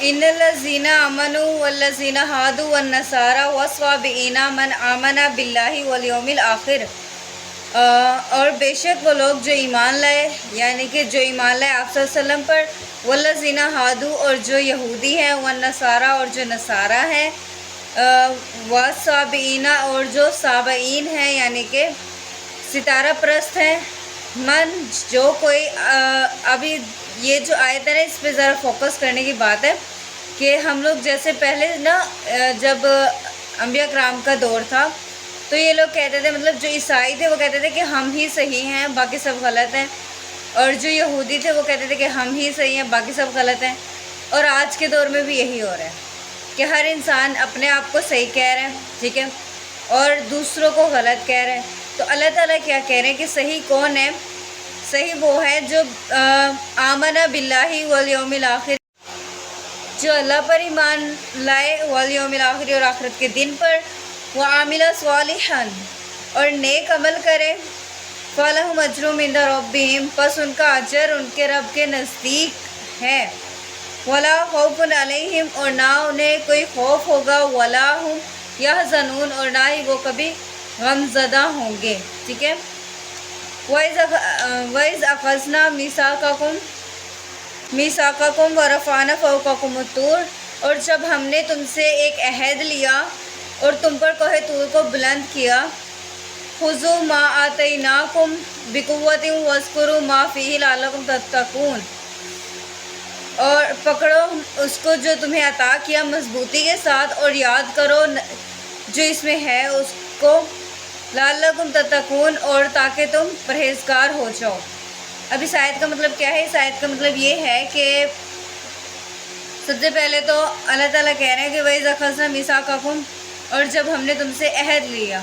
इन्नल्लज़ीना आमनु वल्लज़ीना हादू वन्नसारा वस्वाबिईना मन आमना बिल्लाहि वल यौमिल आखिर। और बेशक वो लोग जो ईमान लाए, यानी कि जो ईमान लाए आप सल्लल्लाहु अलैहि वसल्लम पर, वल्लज़ीना हादू और जो यहूदी हैं, वन्नसारा और जो नसारा हैं, वस्वाबिईना और जो साबईन हैं यानी कि सितारा परस्त हैं। मन जो कोई अभी ये जो आयत है ना, इस पे ज़रा फोकस करने की बात है कि हम लोग जैसे पहले ना जब अंबिया कराम का दौर था तो ये लोग कहते थे, मतलब जो ईसाई थे वो कहते थे कि हम ही सही हैं बाकी सब गलत हैं, और जो यहूदी थे वो कहते थे कि हम ही सही हैं बाकी सब गलत हैं। और आज के दौर में भी यही हो रहा है कि हर इंसान अपने आप को सही कह रहा है, ठीक है, और दूसरों को गलत कह रहा है। तो अल्लाह ताला क्या कह रहे हैं कि सही कौन है? सही वो है जो आमना बिल्लाहि वल यौमिल आखिर, जो अल्लाह पर ईमान लाए, वल यौमिल आखिर और आखिरत के दिन पर, व आमिला स्वालिहन और नेक अमल करे, फलहुम अज्रुम इंदा रब्बिहिम, बस उनका अजर उनके रब के नज़दीक है। वला खौफुन अलैहिम और ना उन्हें कोई खौफ होगा, वला हुम यहज़नून और ना ही वो कभी गमज़दा होंगे, ठीक है। वइज़ अख़ज़ना मीसाक़कुम व रफ़अना फ़ौक़कुम तूर, और जब हमने तुमसे एक अहद लिया और तुम पर कोहे तूर को बुलंद किया, खुज़ू मा आतैनाकुम बिक़ुव्वतिन वज़्कुरू मा फ़ीहि लअल्लकुम तत्तक़ून, और पकड़ो उसको जो तुम्हें अता किया मजबूती के साथ, और याद करो जो इसमें है उसको, लअल्लकुम तत्तक़ून, और ताकि तुम परहेज़गार हो जाओ। अब इस आयत का मतलब क्या है? इस आयत का मतलब ये है कि सबसे पहले तो अल्लाह ताला कह रहे हैं कि वइज़ अख़ज़ना मीसाक़कुम, और जब हमने तुमसे अहद लिया,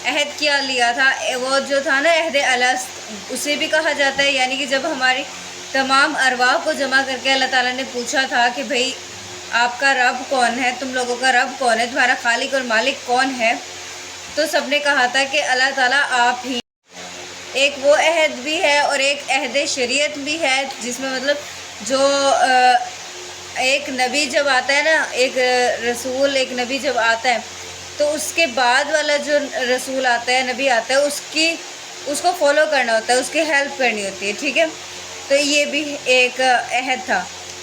अहद क्या लिया था? वो जो था ना अहद अलस्त, उसे भी कहा जाता है, यानी कि जब हमारी तमाम अरवाह को जमा करके अल्लाह ताला ने पूछा था कि भाई आपका रब कौन है, तुम लोगों का रब कौन है, तुम्हारा खालिक और मालिक कौन है, तो सबने कहा था कि अल्लाह ताला आप ही। एक वो अहद भी है और एक अहद शरीयत भी है, जिसमें मतलब जो एक नबी जब आता है ना, एक रसूल, एक नबी जब आता है तो उसके बाद वाला जो रसूल आता है, नबी आता है, उसको फॉलो करना होता है, उसकी हेल्प करनी होती है, ठीक है। तो ये भी एक अहद था।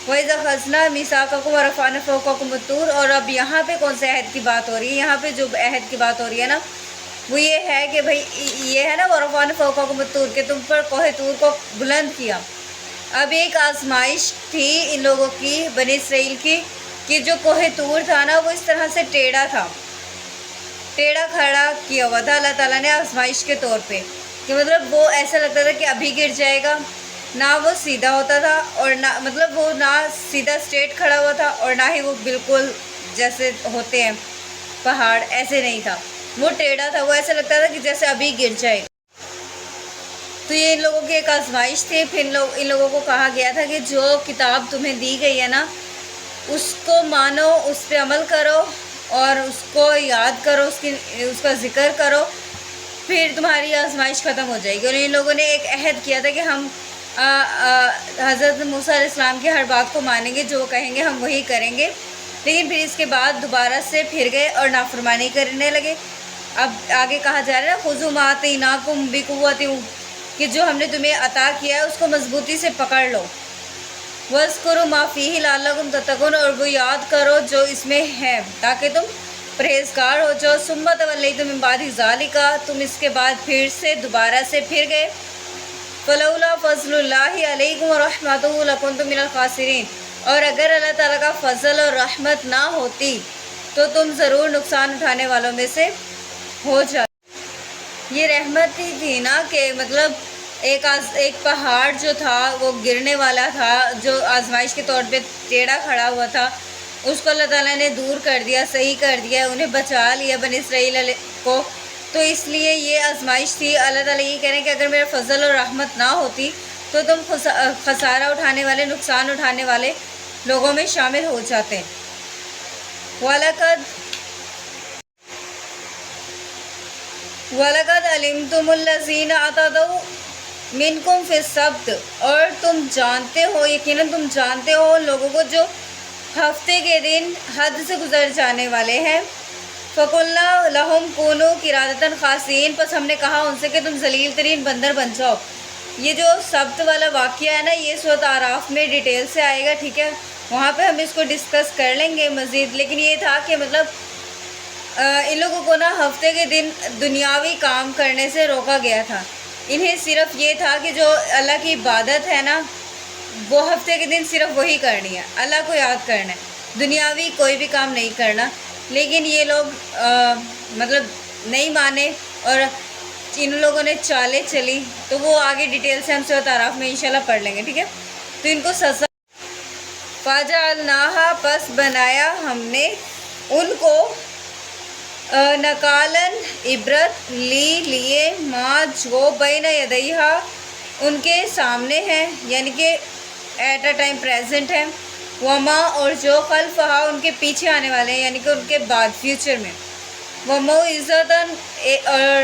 वइज़ अख़ज़ना मीसाक़कुम व रफ़अना फ़ौक़कुम तूर, और अब यहाँ पे कौन से अहद की बात हो रही है? यहाँ पे जो अहद की बात हो रही है ना, वो ये है कि भाई ये है ना व रफ़अना फ़ौक़कुम तूर, के तुम पर कोहे तूर को बुलंद किया। अब एक आजमाइश थी इन लोगों की, बनी इसराइल की, कि जो कोहे तूर था ना वो इस तरह से टेढ़ा था, टेढ़ा खड़ा किया हुआ था अल्लाह ताला ने आजमाइश के तौर पे, कि मतलब वो ऐसा लगता था कि अभी गिर जाएगा, ना वो सीधा होता था और ना, मतलब वो ना सीधा स्ट्रेट खड़ा हुआ था और ना ही वो बिल्कुल जैसे होते हैं पहाड़, ऐसे नहीं था, वो टेढ़ा था, वो ऐसा लगता था कि जैसे अभी गिर जाएगा। तो ये इन लोगों की एक आजमाइश थी। फिर इन लोगों को कहा गया था कि जो किताब तुम्हें दी गई है ना, उसको मानो, उस पर अमल करो और उसको याद करो, उसका ज़िक्र करो, फिर तुम्हारी आजमाइश ख़त्म हो जाएगी। और इन लोगों ने एक अहद किया था कि हम हज़रत मूसा अलैहिस्सलाम की हर बात को मानेंगे, जो कहेंगे हम वही करेंगे, लेकिन फिर इसके बाद दोबारा से फिर गए और नाफरमानी करने लगे। अब आगे कहा जा रहा है ना, खुज़ू मा आतैनाकुम बिक़ुव्वतिन, कि जो हमने तुम्हें अता किया है उसको मजबूती से पकड़ लो, वज़्कुरू मा फ़ीहि लअल्लकुम तत्तक़ून, और वो याद करो जो इसमें है ताकि तुम परहेज़गार हो जाओ। सुम्मा तवल्लैतुम मिन बादि ज़ालिका, तुम इसके बाद फिर से दोबारा से फिर गए। फ़लौला फ़ज़्लुल्लाहि अलैकुम व रहमतुहु लकुन्तुम मिनल ख़ासिरीन, और अगर अल्लाह ताला का फ़ज़ल और रहमत ना होती तो तुम ज़रूर नुकसान उठाने वालों में से हो जाते। ये रहमत ही थी ना कि मतलब एक पहाड़ जो था वो गिरने वाला था, जो आजमाइश के तौर पे टेढ़ा खड़ा हुआ था, उसको अल्लाह ताला ने दूर कर दिया, सही कर दिया, उन्हें बचा लिया बनी इसराइल को। तो इसलिए ये आजमाइश थी। अल्लाह ताला ये कह रहे हैं कि अगर मेरा फ़ज़ल और रहमत ना होती तो तुम खसारा उठाने वाले, नुकसान उठाने वाले लोगों में शामिल हो जाते। वलक़द अलिमतुमुल्लज़ीना अतदौ मिनकुम फ़िस्सब्त, और तुम जानते हो, यकीनन तुम जानते हो लोगों को जो ہفتے کے دن حد سے گزر جانے والے ہیں۔ فَقُلْنَا لَهُمْ كُونُوا قِرَادَةً خَاسِئِينَ، پس ہم نے کہا ان سے کہ تم ذلیل ترین بندر بن جاؤ۔ یہ جو سبت والا واقعہ ہے نا، یہ سورۃ اعراف میں ڈیٹیل سے آئے گا، ٹھیک ہے، وہاں پہ ہم اس کو ڈسکس کر لیں گے مزید۔ لیکن یہ تھا کہ مطلب ان لوگوں کو نا ہفتے کے دن دنیاوی کام کرنے سے روکا گیا تھا۔ انہیں صرف یہ تھا کہ جو اللہ کی عبادت ہے نا، وہ ہفتے کے دن صرف وہی کرنی ہے، اللہ کو یاد کرنا ہے، دنیاوی کوئی بھی کام نہیں کرنا۔ لیکن یہ لوگ مطلب نہیں مانے اور ان لوگوں نے چالیں چلی، تو وہ آگے ڈیٹیل سے ہم سورۃ اعراف میں انشاءاللہ پڑھ لیں گے، ٹھیک ہے۔ تو ان کو سزا فَجَعَلْنَاهَا، پس بنایا ہم نے ان کو نکالن عبرت لیے ما جو بین یدیہا ان کے سامنے ہے، یعنی کہ ایٹ اے ٹائم پریزنٹ ہے، وما اور جو خلفہا ان کے پیچھے آنے والے ہیں، یعنی کہ ان کے بعد فیوچر میں، وموعظۃ اور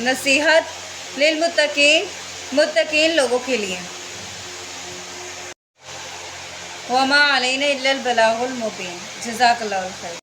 نصیحت للمتقین متقین لوگوں کے لیے، وما علینا الا البلاغ المبین۔ جزاک اللہ خیر۔